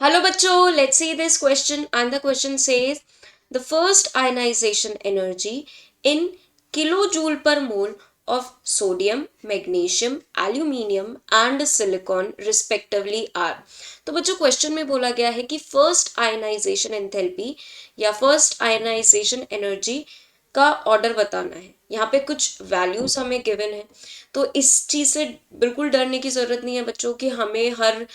Hello bachcho, let's see this question and the question says the first ionization energy in kilojoule per mole of sodium, magnesium, aluminium and silicon respectively are. तो बच्चों question में बोला गया है कि first ionization enthalpy या first ionization energy का order बताना है। यहाँ पे कुछ वैल्यूज हमें गिवन है, तो इस चीज से बिल्कुल डरने की जरूरत नहीं है बच्चों कि हमें हर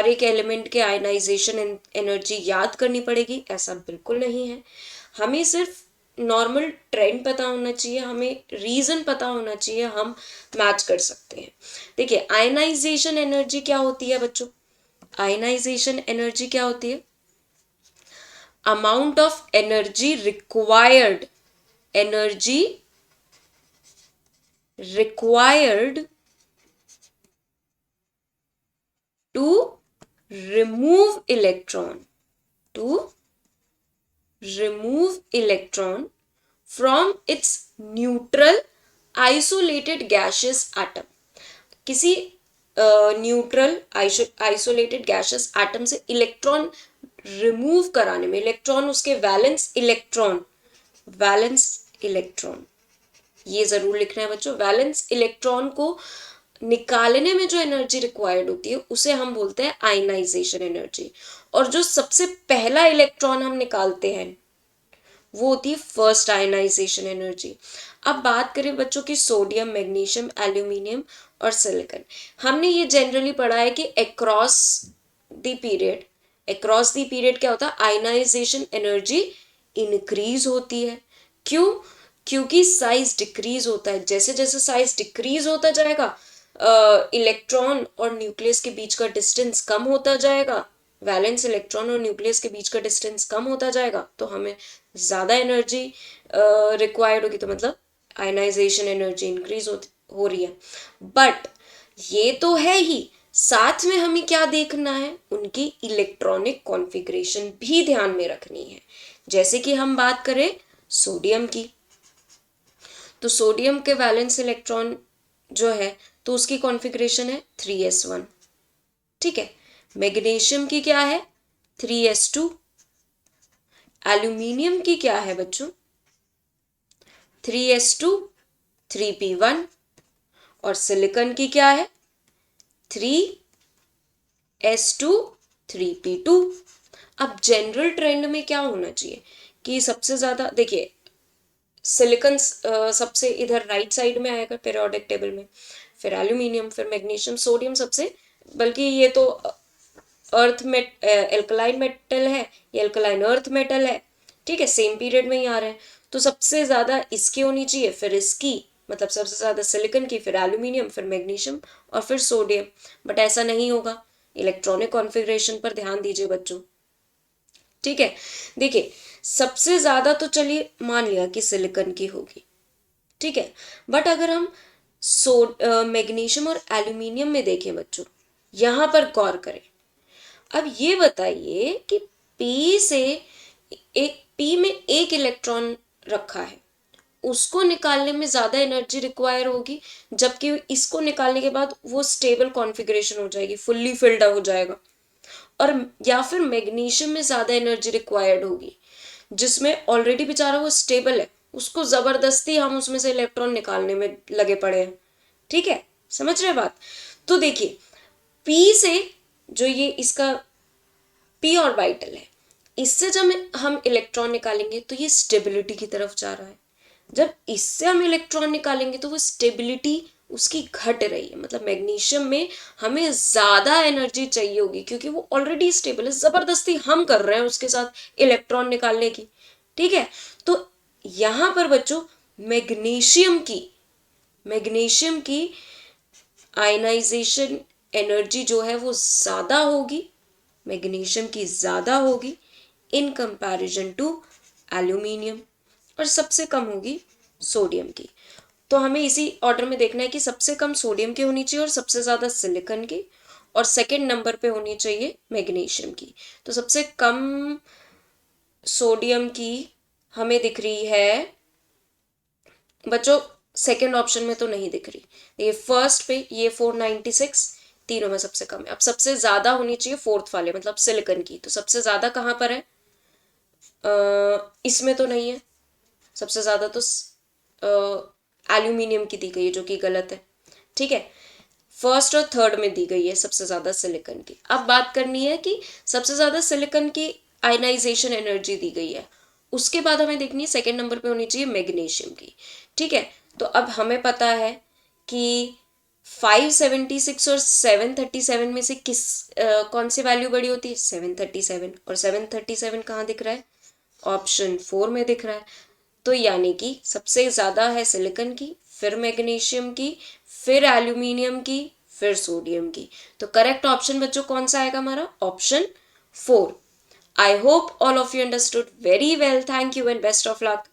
एक एलिमेंट के आयनाइजेशन एनर्जी याद करनी पड़ेगी, ऐसा बिल्कुल नहीं है। हमें सिर्फ नॉर्मल ट्रेंड पता होना चाहिए, हमें रीजन पता होना चाहिए, हम मैच कर सकते हैं। देखिए आयनाइजेशन एनर्जी क्या होती है बच्चों, आयनाइजेशन एनर्जी क्या होती है? Amount of energy required, energy required to remove electron, to remove electron from its neutral isolated gaseous atom। किसी न्यूट्रल आइसोलेटेड गैसेस एटम से इलेक्ट्रॉन रिमूव कराने में, इलेक्ट्रॉन उसके वैलेंस इलेक्ट्रॉन, ये जरूर लिखना है बच्चों, वैलेंस इलेक्ट्रॉन को निकालने में जो एनर्जी रिक्वायर्ड होती है उसे हम बोलते हैं आयनाइजेशन एनर्जी। और जो सबसे पहला इलेक्ट्रॉन हम निकालते हैं वो होती है फर्स्ट आयनाइजेशन एनर्जी। अब बात करें बच्चों की सोडियम, मैग्नीशियम, एल्यूमिनियम और सिलिकॉन, हमने ये जनरली पढ़ा है कि अक्रॉस द पीरियड क्या होता है, आयनाइजेशन एनर्जी इंक्रीज होती है। क्यों? क्योंकि साइज डिक्रीज होता है, जैसे जैसे साइज डिक्रीज होता जाएगा इलेक्ट्रॉन और न्यूक्लियस के बीच का डिस्टेंस कम होता जाएगा, वैलेंस इलेक्ट्रॉन और न्यूक्लियस के बीच का डिस्टेंस कम होता जाएगा, तो हमें ज्यादा एनर्जी रिक्वायर्ड होगी, तो मतलब आयनाइजेशन एनर्जी इंक्रीज हो रही है। बट ये तो है ही, साथ में हमें क्या देखना है, उनकी इलेक्ट्रॉनिक कॉन्फ़िगरेशन भी ध्यान में रखनी है। जैसे कि हम बात करें सोडियम की, तो सोडियम के वैलेंस इलेक्ट्रॉन जो है तो उसकी कॉन्फ़िगरेशन है 3s1, ठीक है। मैग्नीशियम की क्या है, 3s2। एल्यूमिनियम की क्या है बच्चों, 3s2 3p1। और सिलिकॉन की क्या है, 3s2 3p2। अब जनरल ट्रेंड में क्या होना चाहिए कि सबसे ज्यादा देखिए सिलिकॉन सबसे इधर राइट साइड में आएगा पीरियोडिक टेबल में, फिर एल्यूमिनियम, फिर मैग्नीशियम, सोडियम सबसे, बल्कि ये तो अर्थ में एल्कलाइन मेटल है, ये एल्कलाइन अर्थ मेटल है, ठीक है, सेम पीरियड में ही आ रहे हैं, तो सबसे ज्यादा इसकी होनी चाहिए, फिर इसकी, मतलब सबसे ज्यादा सिलिकॉन की, फिर एल्यूमिनियम, फिर मैग्नीशियम और फिर सोडियम। बट ऐसा नहीं होगा, इलेक्ट्रॉनिक कॉन्फ़िगरेशन पर ध्यान दीजिए बच्चों, ठीक है। देखिए सबसे ज्यादा तो चलिए मान लिया कि सिलिकॉन की होगी, ठीक है। बट अगर हम मैग्नीशियम और एल्यूमिनियम में देखें बच्चों, यहां पर गौर करें। अब ये बताइए कि पी में एक इलेक्ट्रॉन रखा है, उसको निकालने में ज्यादा एनर्जी रिक्वायर होगी, जबकि इसको निकालने के बाद वो स्टेबल कॉन्फ़िगरेशन हो जाएगी, फुल्ली फिल्ड हो जाएगा। और या फिर मैग्नीशियम में ज्यादा एनर्जी रिक्वायर्ड होगी, जिसमें ऑलरेडी बेचारा वो स्टेबल है, उसको जबरदस्ती हम उसमें से इलेक्ट्रॉन निकालने में लगे पड़े हैं, ठीक है, समझ रहे बात। तो देखिए पी से जो ये इसका पी ऑर्बिटल है, इससे जब हम इलेक्ट्रॉन निकालेंगे तो ये स्टेबिलिटी की तरफ जा रहा है, जब इससे हम इलेक्ट्रॉन निकालेंगे तो वो स्टेबिलिटी उसकी घट रही है, मतलब मैग्नीशियम में हमें ज्यादा एनर्जी चाहिए होगी क्योंकि वो ऑलरेडी स्टेबल है, जबरदस्ती हम कर रहे हैं उसके साथ इलेक्ट्रॉन निकालने की, ठीक है। तो यहां पर बच्चों मैग्नीशियम की आयनाइजेशन एनर्जी जो है वो ज्यादा होगी, मैग्नीशियम की ज्यादा होगी इन कंपैरिजन टू एल्यूमिनियम, और सबसे कम होगी सोडियम की। तो हमें इसी ऑर्डर में देखना है कि सबसे कम सोडियम की होनी चाहिए और सबसे ज्यादा सिलिकॉन की, और सेकंड नंबर पे होनी चाहिए मैग्नीशियम की। तो सबसे कम सोडियम की हमें दिख रही है बच्चों, सेकंड ऑप्शन में तो नहीं दिख रही, ये फर्स्ट पे ये 496, तीनों में सबसे कम है। अब सबसे ज्यादा होनी चाहिए फोर्थ वाले मतलब सिलिकॉन की, तो सबसे ज्यादा कहाँ पर है? इसमें तो नहीं है, सबसे ज्यादा तो एल्यूमिनियम की दी गई है जो कि गलत है। ठीक है, फर्स्ट और थर्ड में दी गई है सबसे ज्यादा सिलिकॉन की। अब बात करनी है कि सबसे ज्यादा सिलिकॉन की आयनाइजेशन एनर्जी दी गई है, उसके बाद हमें देखनी है सेकंड नंबर पे होनी चाहिए मैग्नीशियम की। ठीक है, तो अब हमें पता है कि 576 और 737 में से कौन सी वैल्यू बड़ी होती है? 737। और 737 कहाँ दिख रहा है? ऑप्शन 4 में दिख रहा है। तो यानी कि सबसे ज़्यादा है सिलिकॉन की, फिर मैग्नीशियम की, फिर एल्यूमिनियम की, फिर सोडियम की। तो करेक्ट ऑप्शन बच्चों कौन सा आएगा हमारा? Option 4। I hope all of you understood very well. Thank you and best of luck.